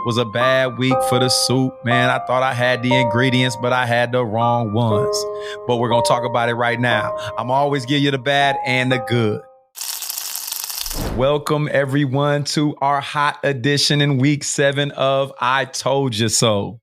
Was a bad week for the soup, man. I thought I had the ingredients, but I had the wrong ones. But we're going to talk about it right now. I'm always give you the bad and the good. Welcome, everyone, to our hot edition in week 7 of I Told You So.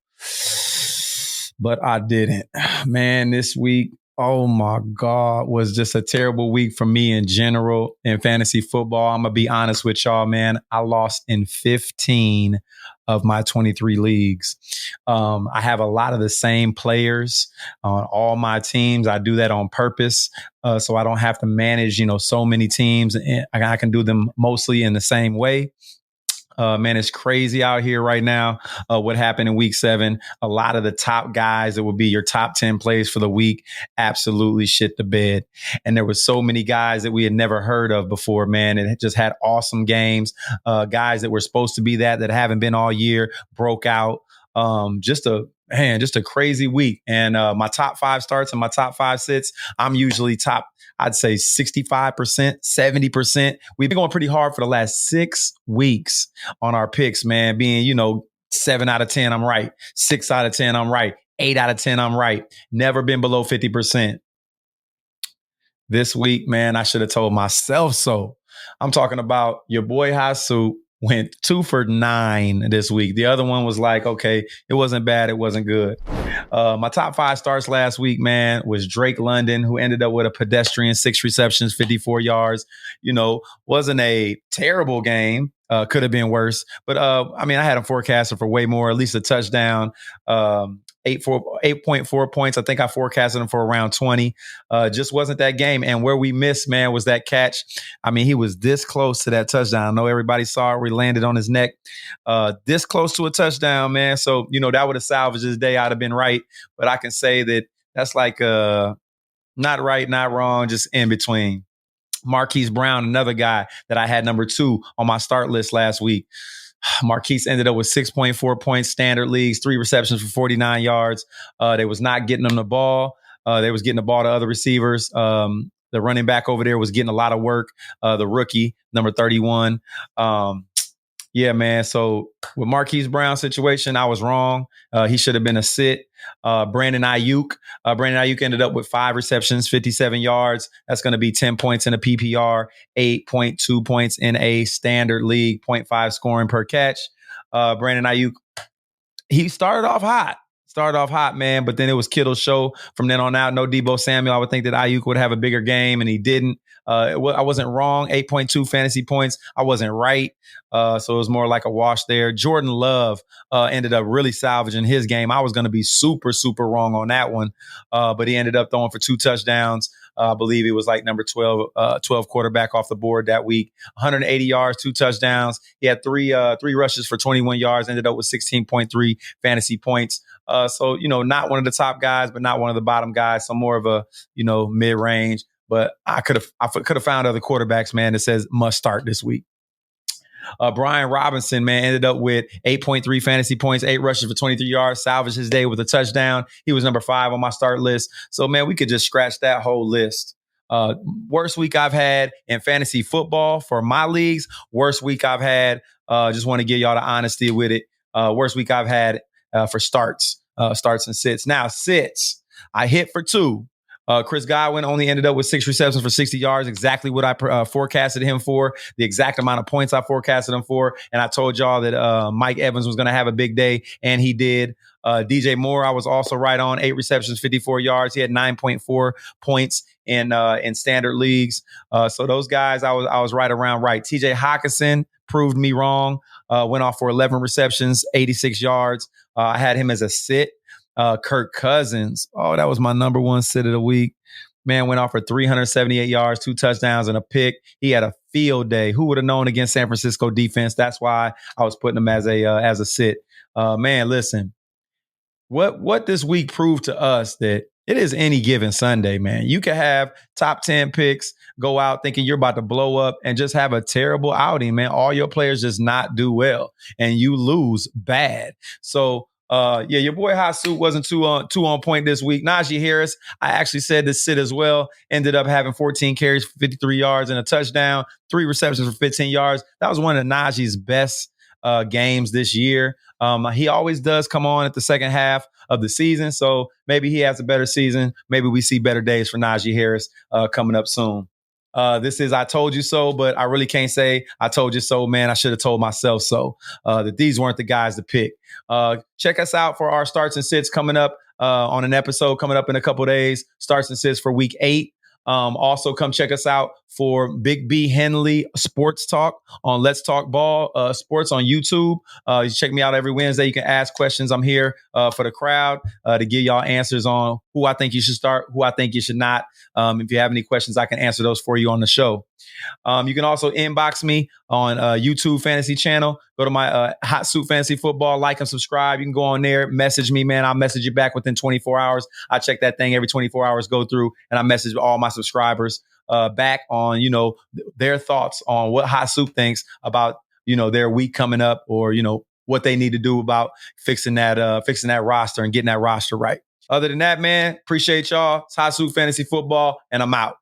But I didn't. Man, this week, oh my God, was just a terrible week for me in general in fantasy football. I'm going to be honest with y'all, man. I lost in 15 of my 23 leagues. I have a lot of the same players on all my teams. I do that on purpose. So I don't have to manage, so many teams, and I can do them mostly in the same way. Man, it's crazy out here right now. What happened in week 7, a lot of the top guys that would be your top 10 plays for the week absolutely shit the bed. And there were so many guys that we had never heard of before, man. It just had awesome games. Guys that were supposed to be that haven't been all year broke out. Just a crazy week. And my top 5 starts and my top 5 sits, I'm usually top, I'd say 65%, 70%. We've been going pretty hard for the last 6 weeks on our picks, man, being, 7 out of 10, I'm right. 6 out of 10, I'm right. 8 out of 10, I'm right. Never been below 50%. This week, man, I should have told myself so. I'm talking about your boy Hasu went 2 for 9 this week. The other one was like, okay, it wasn't bad. It wasn't good. My top 5 starts last week, man, was Drake London, who ended up with a pedestrian 6 receptions, 54 yards. Wasn't a terrible game. Could have been worse. But, I had him forecasted for way more, at least a touchdown. 8.4 points. I think I forecasted him for around 20. Just wasn't that game. And where we missed, man, was that catch. He was this close to that touchdown. I know everybody saw it. We landed on his neck. This close to a touchdown, man. So, that would have salvaged his day. I'd have been right. But I can say that that's like not right, not wrong, just in between. Marquise Brown, another guy that I had number 2 on my start list last week. Marquise ended up with 6.4 points, standard leagues, 3 receptions for 49 yards. They was not getting them the ball. They was getting the ball to other receivers. The running back over there was getting a lot of work. The rookie, number 31. Yeah, man. So with Marquise Brown's situation, I was wrong. He should have been a sit. Brandon Ayuk. Brandon Ayuk ended up with 5 receptions, 57 yards. That's going to be 10 points in a PPR, 8.2 points in a standard league, 0.5 scoring per catch. Brandon Ayuk, he started off hot, man, but then it was Kittle's show from then on out. No Deebo Samuel. I would think that Ayuk would have a bigger game, and he didn't. I wasn't wrong. 8.2 fantasy points. I wasn't right. So it was more like a wash there. Jordan Love ended up really salvaging his game. I was going to be super, super wrong on that one. But he ended up throwing for 2 touchdowns. I believe he was like number 12 quarterback off the board that week. 180 yards, 2 touchdowns. He had three rushes for 21 yards, ended up with 16.3 fantasy points. So, not one of the top guys, but not one of the bottom guys. So more of a, mid-range. But I could have found other quarterbacks, man, that says must start this week. Brian Robinson, man, ended up with 8.3 fantasy points, 8 rushes for 23 yards, salvaged his day with a touchdown. He was number 5 on my start list. So, man, we could just scratch that whole list. Worst week I've had in fantasy football for my leagues. Worst week I've had. Just want to give y'all the honesty with it. Worst week I've had for starts and sits. Now, sits, I hit for 2. Chris Godwin only ended up with 6 receptions for 60 yards, exactly what I forecasted him for, the exact amount of points I forecasted him for. And I told y'all that Mike Evans was going to have a big day, and he did. DJ Moore, I was also right on, 8 receptions, 54 yards. He had 9.4 points in standard leagues. So those guys, I was right around right. TJ Hawkinson proved me wrong, went off for 11 receptions, 86 yards. I had him as a sit. Kirk Cousins. Oh, that was my number 1 sit of the week. Man, went off for 378 yards, 2 touchdowns and a pick. He had a field day. Who would have known against San Francisco defense? That's why I was putting him as a sit. Man, listen, what this week proved to us that it is any given Sunday, man. You can have top 10 picks, go out thinking you're about to blow up and just have a terrible outing, man. All your players just not do well and you lose bad. So, your boy Hasu wasn't too on point this week. Najee Harris, I actually said to sit as well. Ended up having 14 carries for 53 yards and a touchdown, 3 receptions for 15 yards. That was one of Najee's best games this year. He always does come on at the second half of the season, so maybe he has a better season. Maybe we see better days for Najee Harris coming up soon. This is I told you so, but I really can't say I told you so, man. I should have told myself so. That these weren't the guys to pick. Check us out for our starts and sits coming up on an episode coming up in a couple of days. Starts and sits for week 8. Also, come check us out for Big B Henley Sports Talk on Let's Talk Ball Sports on YouTube. You check me out every Wednesday. You can ask questions. I'm here for the crowd to give y'all answers on who I think you should start, who I think you should not. If you have any questions, I can answer those for you on the show. You can also inbox me on YouTube Fantasy Channel. Go to my Hot Soup Fantasy Football, like and subscribe. You can go on there, message me, man. I'll message you back within 24 hours. I check that thing every 24 hours, go through, and I message all my subscribers back on, their thoughts on what Hot Soup thinks about, their week coming up, or, what they need to do about fixing that roster and getting that roster right. Other than that, man, appreciate y'all. It's Hot Soup Fantasy Football, and I'm out.